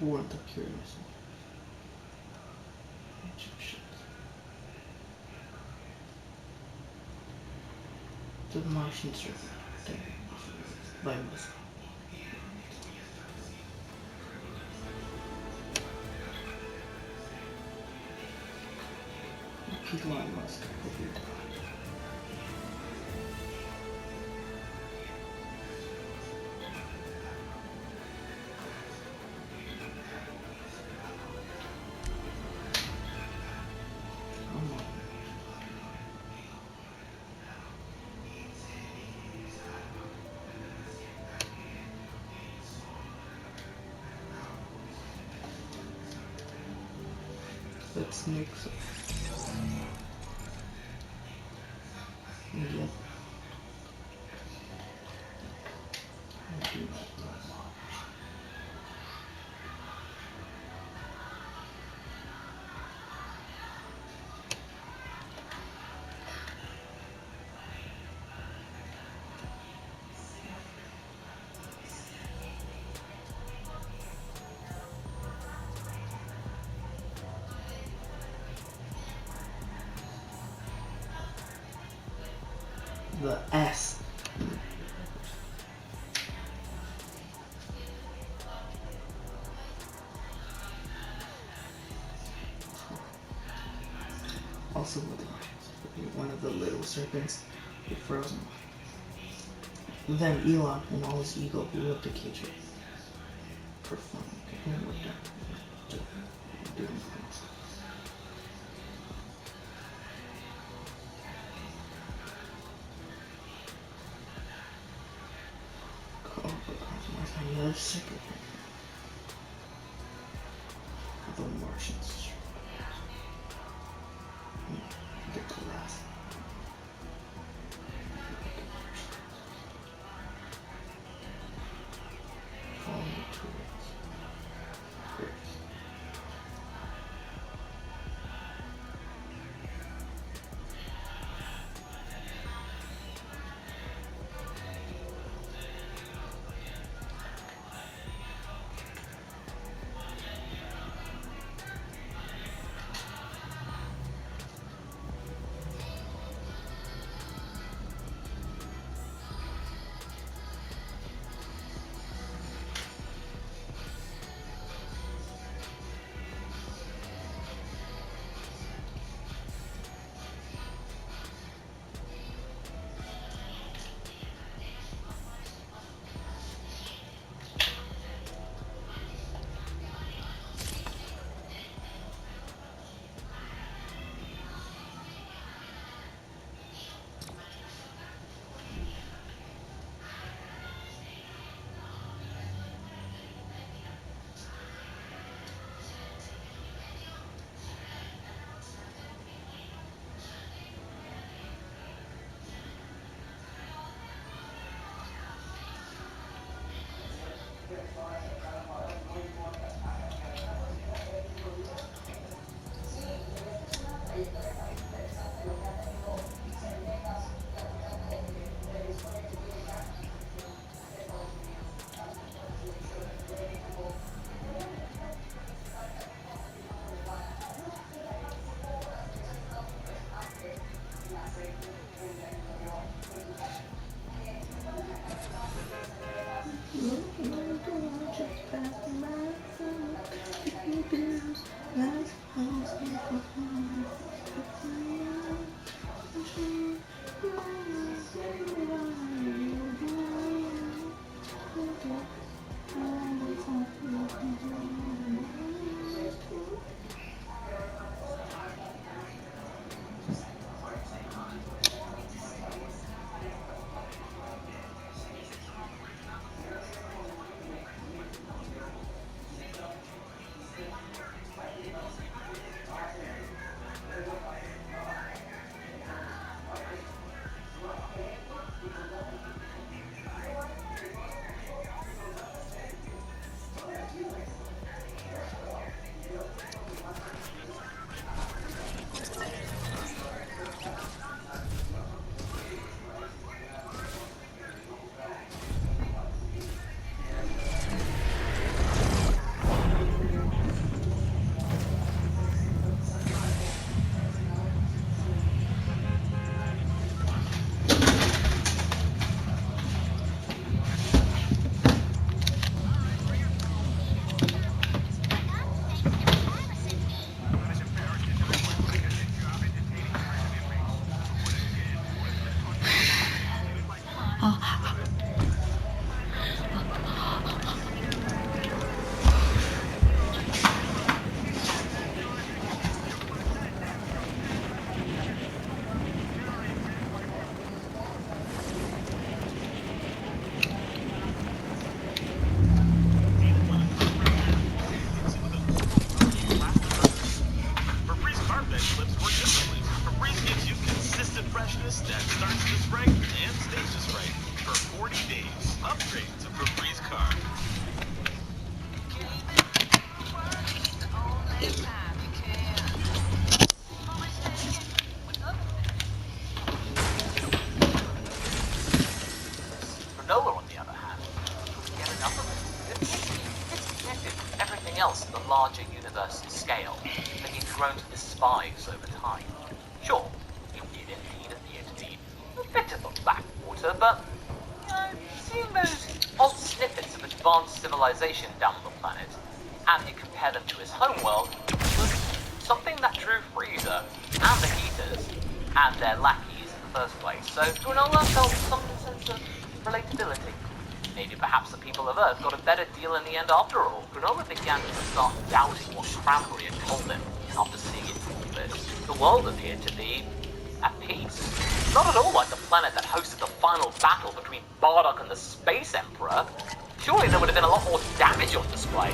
weren't the curious. Egyptians. The Martians are dead by Muslim. Elon Musk will be done. Let's mix it. Yep. I do not know. The S. Also with one of the little serpents get frozen. Then Elon and all his ego blew up the cage for fun. And we're done doing things. Another secret. The Martians. Get the last. Follow me towards Earth. days. Upgrade to Febreze car. Granola, on the other hand, couldn't get enough of it. It's connected with everything else at the larger universal scale that he'd grown to despise over time. Sure, it did indeed appear to be a bit of a backwater, but seeing those odd snippets of advanced civilization down on the planet, and you compare them to his homeworld, was something that drew Freezer and the Heaters and their lackeys in the first place. So Granola felt some sense of relatability. Maybe perhaps the people of Earth got a better deal in the end after all. Granola began to start doubting what Cranberry had told him after seeing it all this. The world appeared to be at peace. Not at all like the planet that hosted the final battle between Bardock and the Space Emperor. Surely there would have been a lot more damage on display.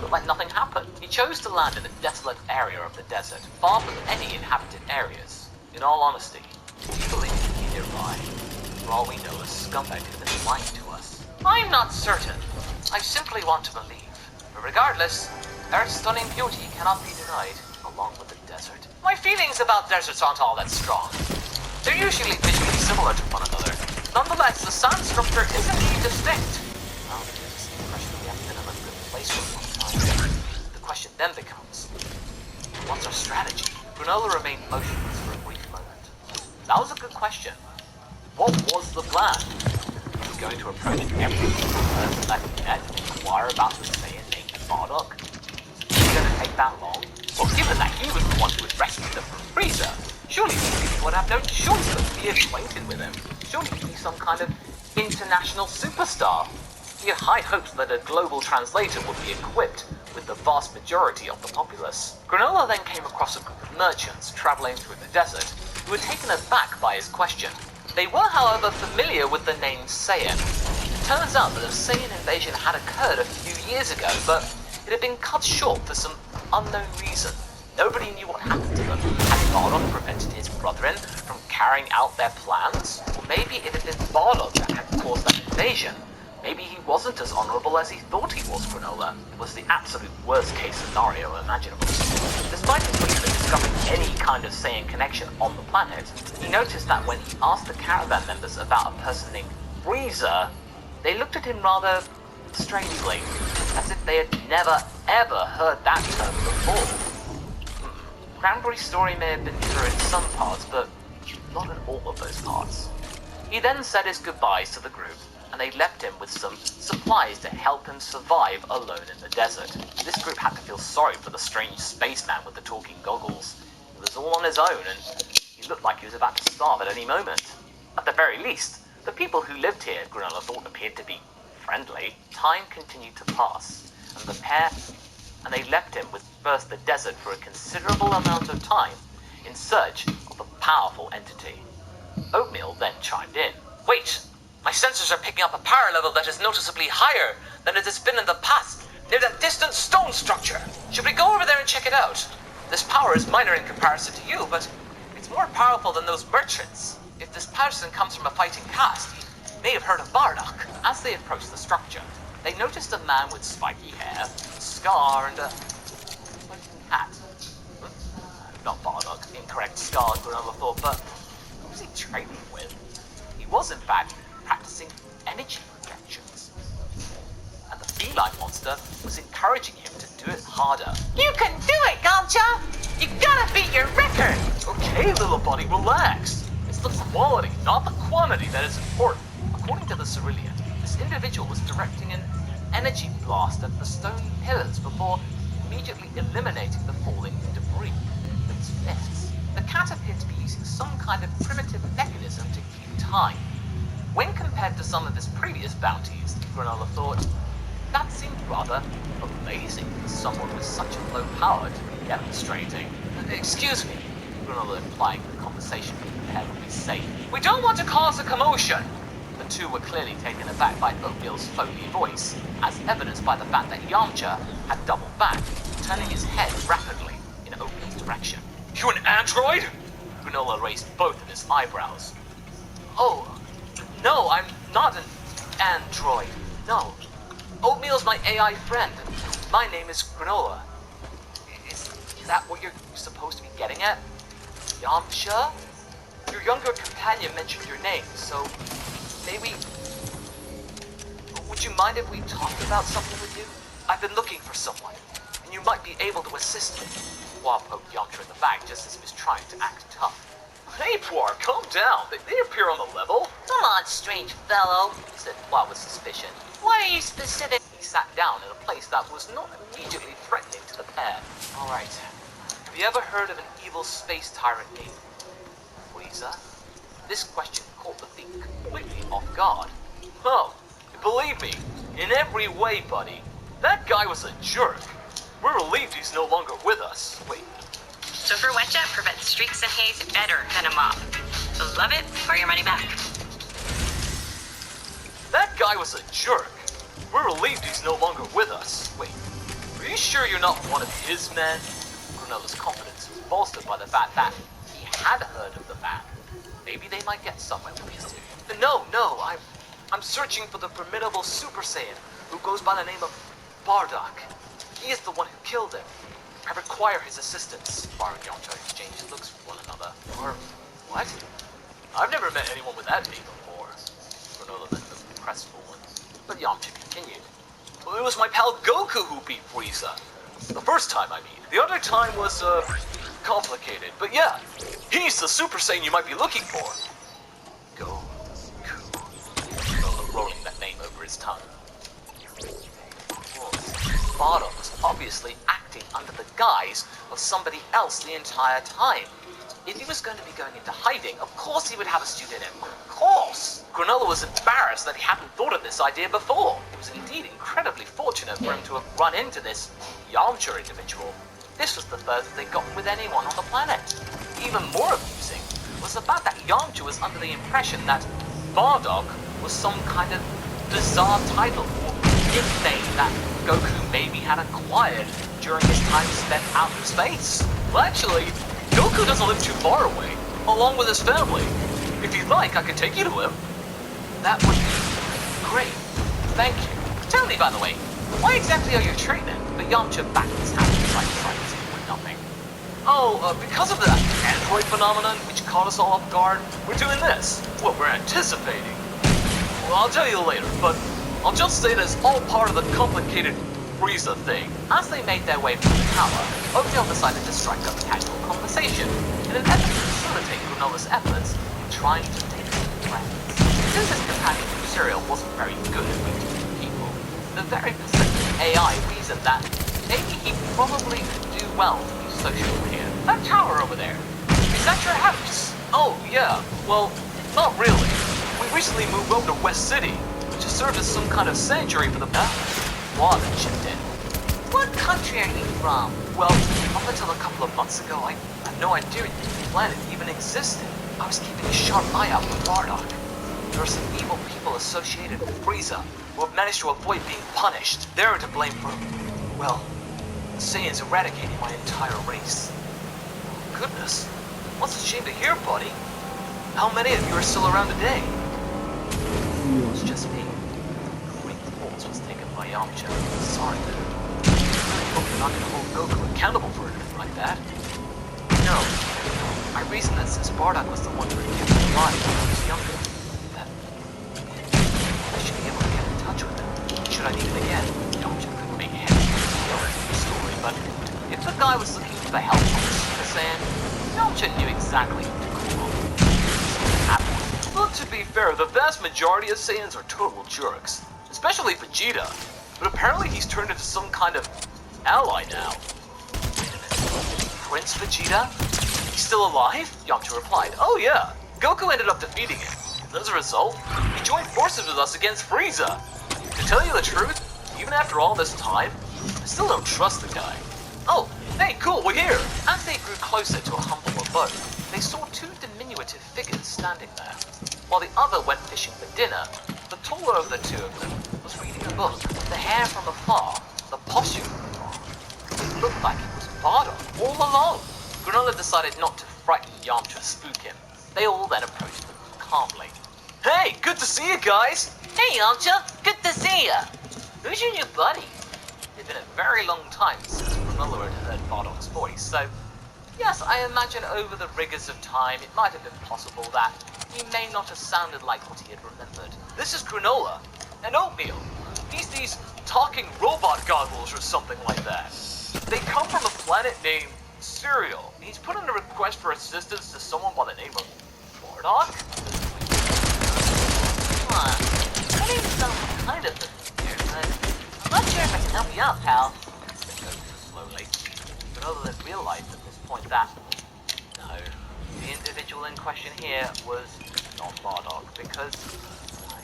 But like nothing happened. He chose to land in a desolate area of the desert, far from any inhabited areas. In all honesty, we believe he nearby. For all we know, a scumbag could have been lying to us. I'm not certain. I simply want to believe. But regardless, Earth's stunning beauty cannot be denied, along with the desert. My feelings about deserts aren't all that strong. They're usually visually similar to one another. Nonetheless, the sand structure is indeed distinct. Well, it gives us the impression we haven't been in a good place for a long time. The question then becomes, what's our strategy? Granola remained motionless for a brief moment. That was a good question. What was the plan? Was he going to approach every person that he met and inquire about the Saiyan named Bardock? Was it going to take that long? Well, given that he was the one who had rescued them from Frieza, surely these people would have no choice but to be acquainted with him. Surely he'd be some kind of international superstar. He had high hopes that a global translator would be equipped with the vast majority of the populace. Granola then came across a group of merchants traveling through the desert who were taken aback by his question. They were, however, familiar with the name Saiyan. It turns out that a Saiyan invasion had occurred a few years ago, but it had been cut short for some unknown reason. Nobody knew what happened to them. Had Bardock prevented his brethren from carrying out their plans? Or maybe it had been Bardock that had caused that invasion. Maybe he wasn't as honorable as he thought he was, Granola. It was the absolute worst-case scenario imaginable. Despite his belief in discovering any kind of Saiyan connection on the planet, he noticed that when he asked the caravan members about a person named Frieza, they looked at him rather strangely, as if they had never, ever heard that term before. Cranberry's story may have been true in some parts, but not in all of those parts. He then said his goodbyes to the group, and they left him with some supplies to help him survive alone in the desert. This group had to feel sorry for the strange spaceman with the talking goggles. He was all on his own, and he looked like he was about to starve at any moment. At the very least, the people who lived here, Granola thought, appeared to be friendly. Time continued to pass, and they left him with first the desert for a considerable amount of time in search of a powerful entity. Oatmeal then chimed in. Wait! My sensors are picking up a power level that is noticeably higher than it has been in the past, near that distant stone structure. Should we go over there and check it out? This power is minor in comparison to you, but it's more powerful than those merchants. If this person comes from a fighting caste, he may have heard of Bardock. As they approached the structure, they noticed a man with spiky hair, a scar, and a smoking hat. Not Bardock, incorrect scar, Granola thought, but who was he trading with? He was, in fact, practicing energy projections. And the feline monster was encouraging him to do it harder. You can do it, Gomcha! You gotta beat your record! Okay, little buddy, relax. It's the quality, not the quantity, that is important. According to the Cerulean, this individual was directing an energy blast at the stone pillars before immediately eliminating the falling debris with its fists. The cat appeared to be using some kind of primitive mechanism to keep time. When compared to some of his previous bounties, Granola thought, that seemed rather amazing for someone with such a low power to be demonstrating. Excuse me, Granola implying the conversation would prepare would be safe. We don't want to cause a commotion! The two were clearly taken aback by Oatmeal's phony voice, as evidenced by the fact that Yamcha had doubled back, turning his head rapidly in Oatmeal's direction. You an android? Granola raised both of his eyebrows. Oh, no, I'm not an android. No. Oatmeal's my AI friend. My name is Granola. Is that what you're supposed to be getting at? Yamcha? Your younger companion mentioned your name, so maybe... Would you mind if we talked about something with you? I've been looking for someone, and you might be able to assist me. Hua poked Yamcha in the back just as he was trying to act tough. Hey, Puar, calm down. They appear on the level. Come on, strange fellow. Said Hua with suspicion. What are you specific? He sat down in a place that was not immediately threatening to the pair. Alright. Have you ever heard of an evil space tyrant named Frieza? This question caught the thief completely off guard. Oh, believe me, in every way, buddy. That guy was a jerk. We're relieved he's no longer with us. Wait, Super Wetcha prevents streaks and haze better than a mop. So love it or your money back. that guy was a jerk. We're relieved he's no longer with us. Wait, are you sure you're not one of his men? Granolla's confidence was bolstered by the fact that he had heard of the man. Maybe they might get somewhere with these two. No, I'm searching for the formidable Super Saiyan who goes by the name of Bardock. He is the one who killed him. I require his assistance. Bar and Yamcha exchanged looks with one another. Or what? I've never met anyone with that name before. Granolla then looked crestfallen. But Yamcha continued. Well, it was my pal Goku who beat Frieza. The first time, I mean. The other time was, complicated. But yeah, he's the Super Saiyan you might be looking for. Goku. Granolla rolling that name over his tongue. Bardock was obviously acting under the guise of somebody else the entire time. If he was going to be going into hiding, of course he would have a student in. Of course! Granolla was embarrassed that he hadn't thought of this idea before. It was indeed incredibly fortunate for him to have run into this Yamcha individual. This was the furthest they'd gotten with anyone on the planet. Even more amusing was the fact that Yamcha was under the impression that Bardock was some kind of bizarre title or nickname that Goku maybe had acquired during his time spent out in space. Well, actually, Goku doesn't live too far away, along with his family. If you'd like, I could take you to him. That would be great. Thank you. Tell me, by the way, why exactly are you training? But Yamcha backed his hand side to side as if it were nothing. Oh, because of that android phenomenon which caught us all off guard, we're doing this. What we're anticipating. Well, I'll tell you later, but I'll just say that it's all part of the complicated Frieza thing. As they made their way from the tower, Oakdale decided to strike up a casual conversation in an effort to facilitate Granolla's efforts in trying to take some friends. Since his companion Material wasn't very good at meeting new people, the very perceptive AI reasoned that maybe he probably could do well to be social here. That tower over there, is that your house? Oh, yeah. Well, not really. We recently moved over to West City, which has served as some kind of sanctuary for the Wada chipped in. What country are you from? Well, up until a couple of months ago, I had no idea the planet even existed. I was keeping a sharp eye out for Bardock. There are some evil people associated with Frieza who have managed to avoid being punished. They're to blame for, well, the Saiyans eradicating my entire race. Goodness, what's a shame to hear, buddy. How many of you are still around today? It was just me. A brief pause was taken by Yamcha. Sorry, I really hope you're not going to hold Goku accountable for anything like that. No. I reasoned that since Bardock was the one who had kept me alive when I was younger, that I should be able to get in touch with him. Should I need it again? Yamcha couldn't make head of the story, but if the guy was looking for help on the Super Saiyan, Yamcha knew exactly who to call on. Well, to be fair, the vast majority of Saiyans are total jerks. Especially Vegeta. But apparently he's turned into some kind of ally now. Prince Vegeta? He's still alive? Yamcha replied, Oh yeah, Goku ended up defeating him. As a result, he joined forces with us against Frieza. To tell you the truth, even after all this time, I still don't trust the guy. Oh, hey, cool, we're here. As they grew closer to a humble abode, they saw two diminutive figures standing there. While the other went fishing for dinner, the taller of the two of them was reading a book. The hair from afar, the posture from afar. It looked like it was Bardock all along. Granola decided not to frighten Yamcha, spook him. They all then approached them calmly. Hey, good to see you guys. Hey, Yamcha! Good to see ya! Who's your new buddy? It's been a very long time since Granola had heard Bardock's voice, so yes, I imagine over the rigors of time it might have been possible that he may not have sounded like what he had remembered. This is Granola, and Oatmeal. He's these talking robot goggles or something like that. They come from a planet named Cereal. He's put in a request for assistance to someone by the name of Bardock? That name sounds kind of familiar, but I'm not sure if I can help you out, pal. Slowly. But other than realized at this point that, no, the individual in question here was not Bardock, because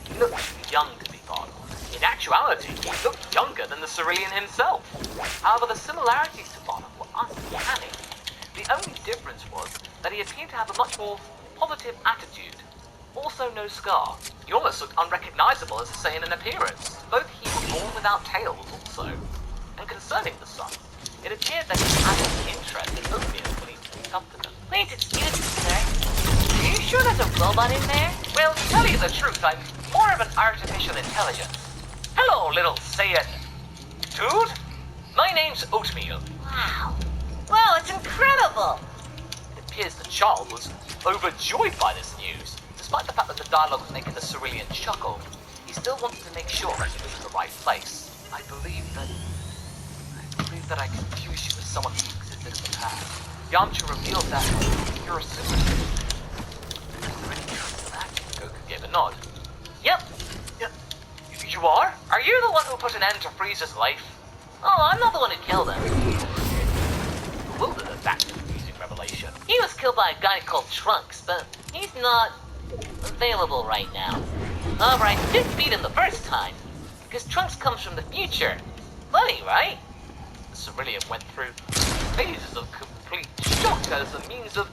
he looked too young to be Bardock. In actuality, he looked younger than the Cerulean himself. However, the similarities to Bardock were uncanny. The only difference was that he appeared to have a much more positive attitude. Also no scar. He almost looked unrecognizable as a Saiyan in appearance. Both he were born without tails also. And concerning the son, it appeared that he had an interest in Oatmeal when he walked up to them. Please excuse me, sir. Are you sure there's a robot in there? Well, to tell you the truth, I'm more of an artificial intelligence. Hello, little Saiyan. Dude, my name's Oatmeal. Wow. Wow, it's incredible! It appears the child was overjoyed by this news. Despite the fact that the dialogue was making the Cerulean chuckle, he still wanted to make sure that he was in the right place. I believe that I confused you with someone who existed in the past. Yamcha revealed that you're a super Saiyan. Ready for that? Goku gave a nod. Yep. You are? Are you the one who put an end to Frieza's life? Oh, I'm not the one who killed him. Bewildered at that confusing revelation. He was killed by a guy called Trunks, but he's not available right now. Alright, didn't beat him the first time, because Trunks comes from the future. Funny, right? The Cerulean went through phases of complete shock as a means of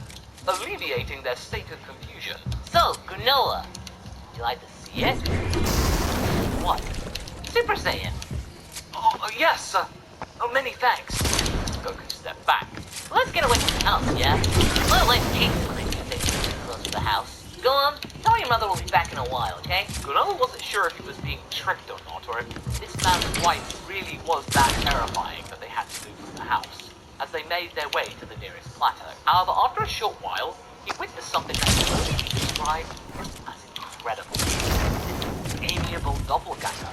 alleviating their state of confusion. So, Granola, would you like to see it? What? Super Saiyan. Oh, yes, many thanks. Goku stepped back. Let's get away from the house, yeah? My wife hates when I do things too close to the house. Go on, tell your mother we'll be back in a while, okay? Granola wasn't sure if he was being tricked or not, or if this man's wife really was that terrifying that they had to move from the house, as they made their way to the nearest plateau. However, after a short while, he witnessed something that could only be described as incredible. This amiable doppelganger,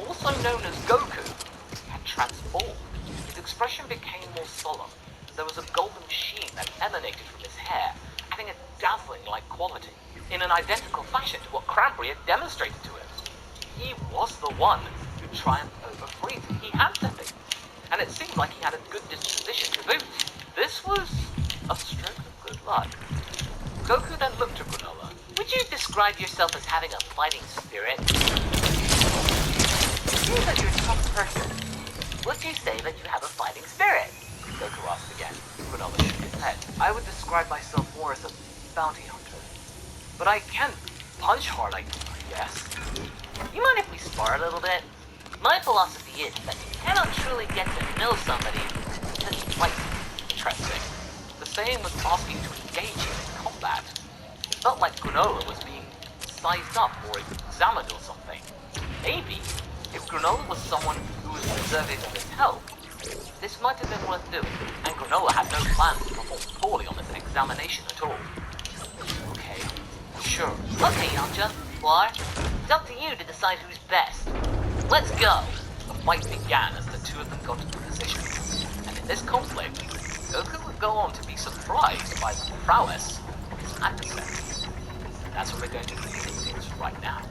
also known as Goku, had transformed. His expression became more solemn. There was a golden sheen that emanated from his hair, adding a dazzling-like quality, in an identical fashion to what Cranberry had demonstrated to him. He was the one who triumphed over Frieza. He had to be. And it seemed like he had a good disposition to boot. This was a stroke of good luck. Goku then looked at Granola. Would you describe yourself as having a fighting spirit? It seems that you're a tough person. Would you say that you have a fighting spirit? Goku asked again. Granola shook his head. I would describe myself more as a bounty hunter. But I can punch hard, I guess. You mind if we spar a little bit? My philosophy is that you cannot truly get to know somebody until you fight them. Interesting. The Saiyan was asking to engage him in combat. It felt like Granola was being sized up or examined or something. Maybe, if Granola was someone who was deserving of his help, this might have been worth doing, and Granola had no plans to perform poorly on this examination at all. Okay, sure. Okay, Yamcha, War, it's up to you to decide who's best. Let's go! The fight began as the two of them got into position, and in this conflict, Goku would go on to be surprised by the prowess of his adversary. That's what we're going to do things right now.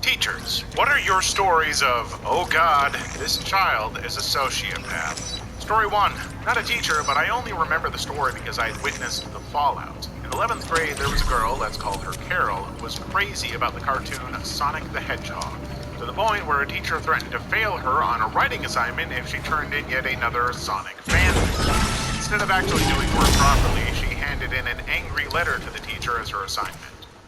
Teachers, what are your stories of, oh god, this child is a sociopath? Story 1. Not a teacher, but I only remember the story because I had witnessed the fallout. In 11th grade, there was a girl, let's call her Carol, who was crazy about the cartoon Sonic the Hedgehog, to the point where a teacher threatened to fail her on a writing assignment if she turned in yet another Sonic fanfic. Instead of actually doing work properly, she handed in an angry letter to the teacher as her assignment.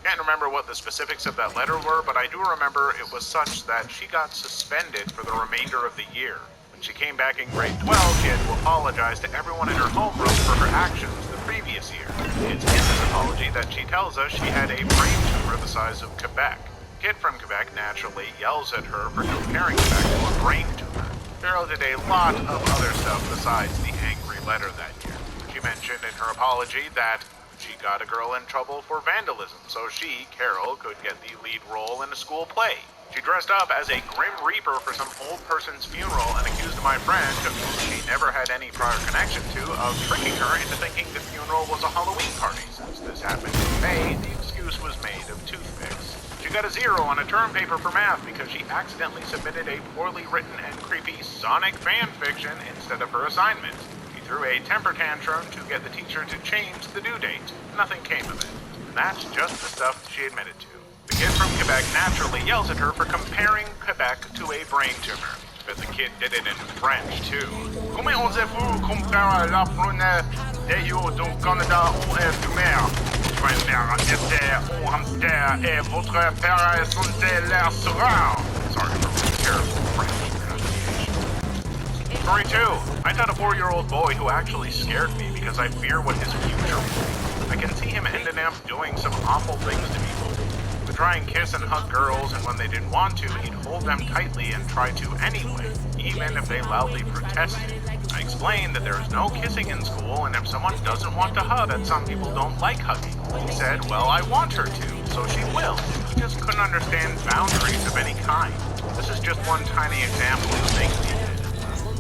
Can't remember what the specifics of that letter were, but I do remember it was such that she got suspended for the remainder of the year. When She came back in grade 12, she had to apologize to everyone in her homeroom for her actions the previous year. It's in this apology that she tells us she had a brain tumor the size of Quebec. A kid from Quebec naturally yells at her for comparing Quebec to a brain tumor. Carol did a lot of other stuff besides the angry letter that year. She mentioned in her apology that she got a girl in trouble for vandalism, so she, Carol, could get the lead role in a school play. She dressed up as a Grim Reaper for some old person's funeral and accused my friend, who she never had any prior connection to, of tricking her into thinking the funeral was a Halloween party. Since this happened in May, the excuse was made of toothpicks. She got a 0 on a term paper for math because she accidentally submitted a poorly written and creepy Sonic fan fiction instead of her assignment. She threw a temper tantrum to get the teacher to change the due date. Nothing came of it. And that's just the stuff she admitted to. The kid from Quebec naturally yells at her for comparing Quebec to a brain tumor. But the kid did it in French, too. Comment osez-vous comparer la prunelle des yeux du Canada au tumeur? Hamster et votre père est censé l'air serein. Sorry for my terrible French pronunciation. Story 2. I taught a 4-year-old boy who actually scared me because I fear what his future will be. I can see him ending up doing some awful things to people. He would try and kiss and hug girls, and when they didn't want to, he'd hold them tightly and try to anyway, even if they loudly protested. I explained that there is no kissing in school, and if someone doesn't want to hug, that some people don't like hugging. He said, well, I want her to, so she will. He just couldn't understand boundaries of any kind. This is just one tiny example of things he did.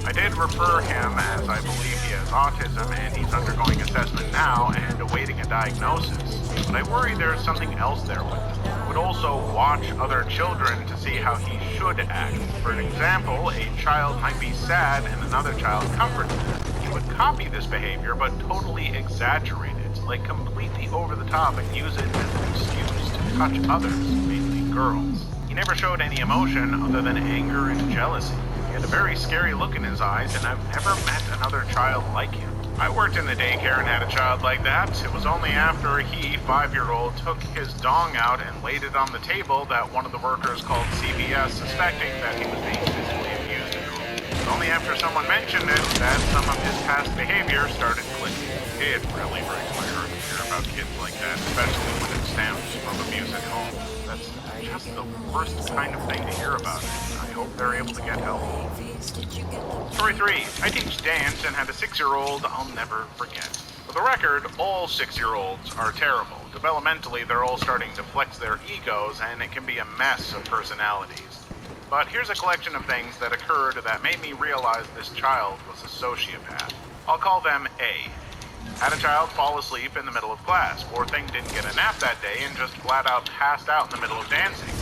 I did refer him, as I believe he has autism, and he's undergoing assessment now and awaiting a diagnosis. But I worry there's something else there with him. He would also watch other children to see how he should act. For an example, a child might be sad and another child comforts him. He would copy this behavior, but totally exaggerate it, like completely over the top, and use it as an excuse to touch others, mainly girls. He never showed any emotion other than anger and jealousy. He had a very scary look in his eyes, and I've never met another child like him. I worked in the daycare and had a child like that. It was only after he, 5-year-old, took his dong out and laid it on the table that one of the workers called CPS, suspecting that he was being physically abused. It was only after someone mentioned it that some of his past behavior started clicking. It really breaks my heart to hear about kids like that, especially when it stems from abuse at home. That's just the worst kind of thing to hear about. I hope they're able to get help. Story 3. I teach dance and had a 6-year-old I'll never forget. For the record, all 6-year-olds are terrible. Developmentally, they're all starting to flex their egos, and it can be a mess of personalities. But here's a collection of things that occurred that made me realize this child was a sociopath. I'll call them A. Had a child fall asleep in the middle of class. Poor thing didn't get a nap that day and just flat out passed out in the middle of dancing.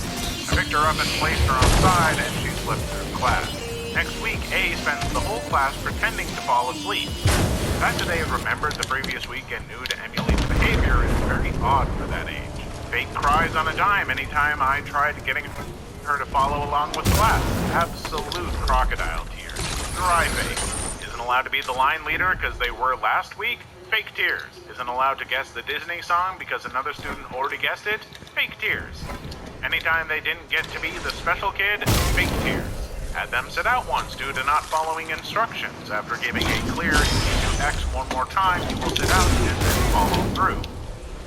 I picked her up and placed her on the side, and she slipped through class. Next week, A spends the whole class pretending to fall asleep. The fact that they had remembered the previous week and knew to emulate the behavior is very odd for that age. Fake cries on a dime anytime I tried getting her to follow along with class. Absolute crocodile tears. Dry face. Isn't allowed to be the line leader because they were last week. Fake tears. Isn't allowed to guess the Disney song because another student already guessed it. Fake tears. Anytime they didn't get to be the special kid, fake tears. Had them sit out once due to not following instructions. After giving a clear if you do X one more time, you will sit out and then follow through.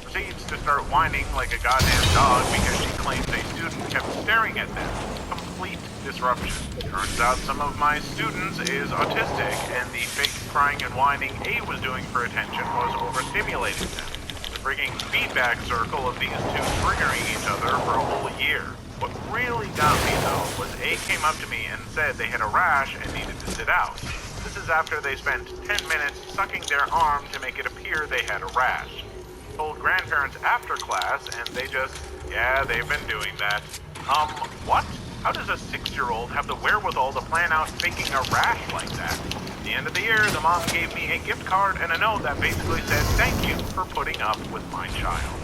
Proceeds to start whining like a goddamn dog because she claims a student kept staring at them. Complete disruption. Turns out some of my students is autistic, and the fake crying and whining A was doing for attention was overstimulating them. The frigging feedback circle of these two triggering each other for a whole year. What really got me, though, was A came up to me and said they had a rash and needed to sit out. This is after they spent 10 minutes sucking their arm to make it appear they had a rash. Told grandparents after class, and they just, yeah, they've been doing that. What? How does a 6-year-old have the wherewithal to plan out faking a rash like that? At the end of the year, the mom gave me a gift card and a note that basically said, thank you for putting up with my child.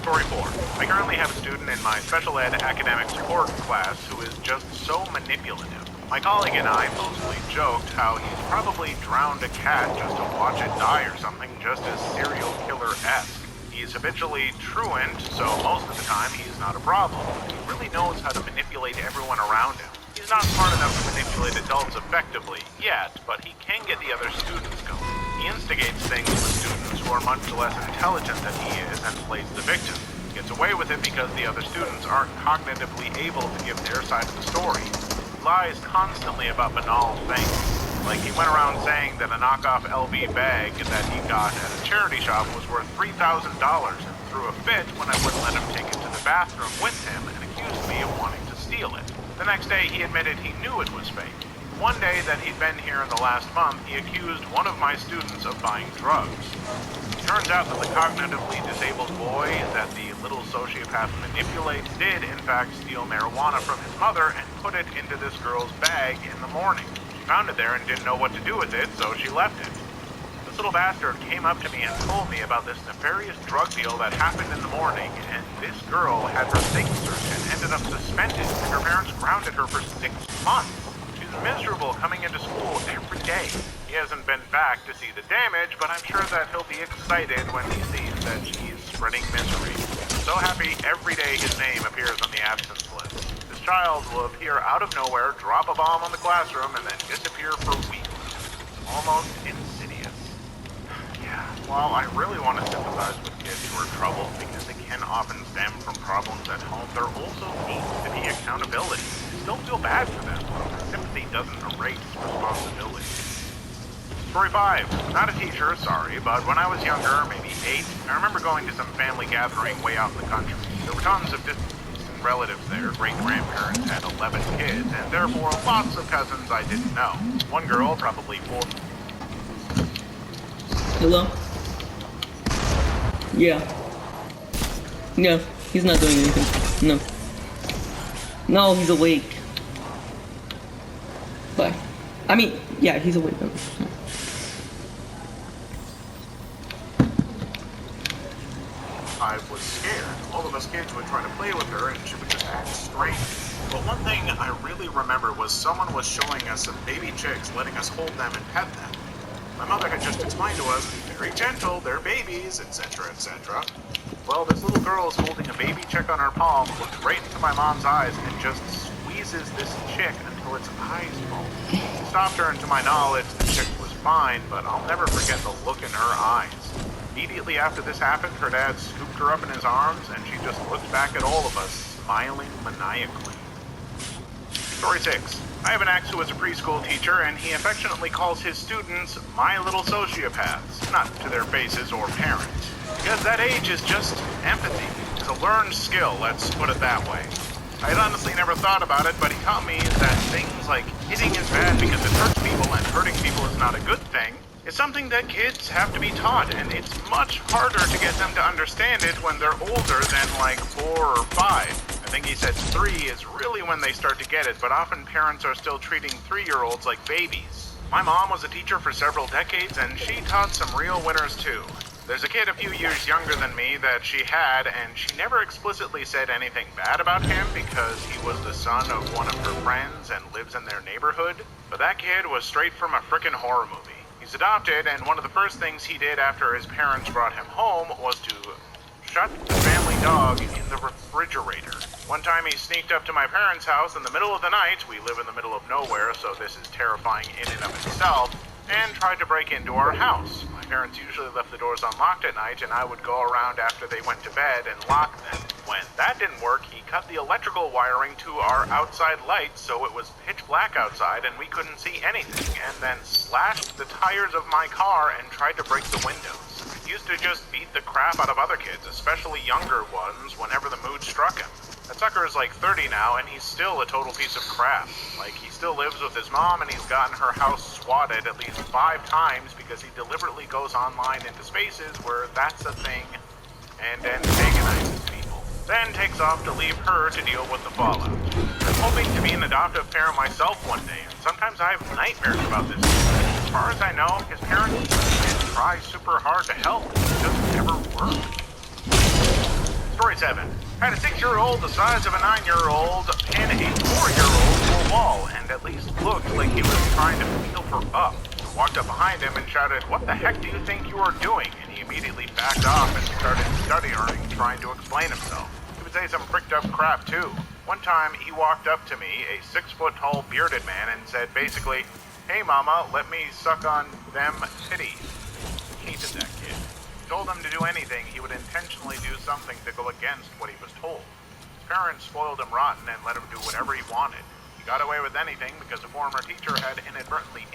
Story 4. I currently have a student in my special ed academic support class who is just so manipulative. My colleague and I mostly joked how he's probably drowned a cat just to watch it die or something, just as serial killer-esque. He's habitually truant, so most of the time he's not a problem. He really knows how to manipulate everyone around him. He's not smart enough to manipulate adults effectively yet, but he can get the other students going. He instigates things with students who are much less intelligent than he is and plays the victim. He gets away with it because the other students aren't cognitively able to give their side of the story. He lies constantly about banal things. Like he went around saying that a knockoff LV bag that he got at a charity shop was worth $3,000 and threw a fit when I wouldn't let him take it to the bathroom with him and accused me of wanting to steal it. The next day he admitted he knew it was fake. One day that he'd been here in the last month, he accused one of my students of buying drugs. It turns out that the cognitively disabled boy that the little sociopath manipulates did in fact steal marijuana from his mother and put it into this girl's bag in the morning. She found it there and didn't know what to do with it, so she left it. This little bastard came up to me and told me about this nefarious drug deal that happened in the morning, and this girl had her things searched and ended up suspended, and her parents grounded her for 6 months. She's miserable coming into school every day. He hasn't been back to see the damage, but I'm sure that he'll be excited when he sees that she's spreading misery. So happy every day his name appears on the absence list. This child will appear out of nowhere, drop a bomb on the classroom, and then disappear for weeks. Almost insidious. Yeah, while I really want to sympathize with kids who are troubled because they can often stem from problems at home, there also needs to be accountability. Don't feel bad for them. Sympathy doesn't erase responsibility. Story 5. Not a teacher, sorry, but when I was younger, maybe 8, I remember going to some family gathering way out in the country. There were tons of distant relatives there. Great-grandparents had 11 kids, and therefore lots of cousins I didn't know. One girl, probably 4. Hello? Yeah. No, he's not doing anything. No. No, he's awake. Bye. I mean, yeah, he's awake. No. I was scared. All of us kids would try to play with her and she would just act strange. But one thing I really remember was someone was showing us some baby chicks, letting us hold them and pet them. My mother had just explained to us, be very gentle, they're babies, etc., etc. Well, this little girl is holding a baby chick on her palm, looks right into my mom's eyes, and just squeezes this chick until its eyes fall. She stopped her, and to my knowledge, the chick was fine, but I'll never forget the look in her eyes. Immediately after this happened, her dad scooped her up in his arms, and she just looked back at all of us, smiling maniacally. Story 6. I have an ex who is a preschool teacher, and he affectionately calls his students my little sociopaths, not to their faces or parents. Because that age is just empathy. It's a learned skill, let's put it that way. I had honestly never thought about it, but he taught me that things like hitting is bad because it hurts people and hurting people is not a good thing. It's something that kids have to be taught, and it's much harder to get them to understand it when they're older than like 4 or 5. I think he said 3 is really when they start to get it, but often parents are still treating 3-year-olds like babies. My mom was a teacher for several decades, and she taught some real winners too. There's a kid a few years younger than me that she had, and she never explicitly said anything bad about him because he was the son of one of her friends and lives in their neighborhood. But that kid was straight from a frickin' horror movie. He's adopted, and one of the first things he did after his parents brought him home was to shut the family dog in the refrigerator. One time he sneaked up to my parents' house in the middle of the night, we live in the middle of nowhere, so this is terrifying in and of itself, and tried to break into our house. My parents usually left the doors unlocked at night, and I would go around after they went to bed and lock them. When that didn't work, he cut the electrical wiring to our outside lights so it was pitch black outside and we couldn't see anything, and then slashed the tires of my car and tried to break the windows. He used to just beat the crap out of other kids, especially younger ones, whenever the mood struck him. That sucker is like 30 now, and he's still a total piece of crap. Like, he still lives with his mom, and he's gotten her house swatted at least 5 times because he deliberately goes online into spaces where that's a thing, and then antagonizes people. Then takes off to leave her to deal with the fallout. I'm hoping to be an adoptive parent myself one day, and sometimes I have nightmares about this. As far as I know, his parents did try super hard to help, it just never worked. Story 7. I had a 6-year-old the size of a 9-year-old pin a 4-year-old to a wall, and at least looked like he was trying to feel her up. I walked up behind him and shouted, "What the heck do you think you are doing?" And he immediately backed off and started stuttering, trying to explain himself. He would say some pricked up crap too. One time he walked up to me, a 6-foot-tall bearded man, and said basically, "Hey mama, let me suck on them titties." Hated that kid. Told him to do anything, he would intentionally do something to go against what he was told. His parents spoiled him rotten and let him do whatever he wanted. He got away with anything because a former teacher had inadvertently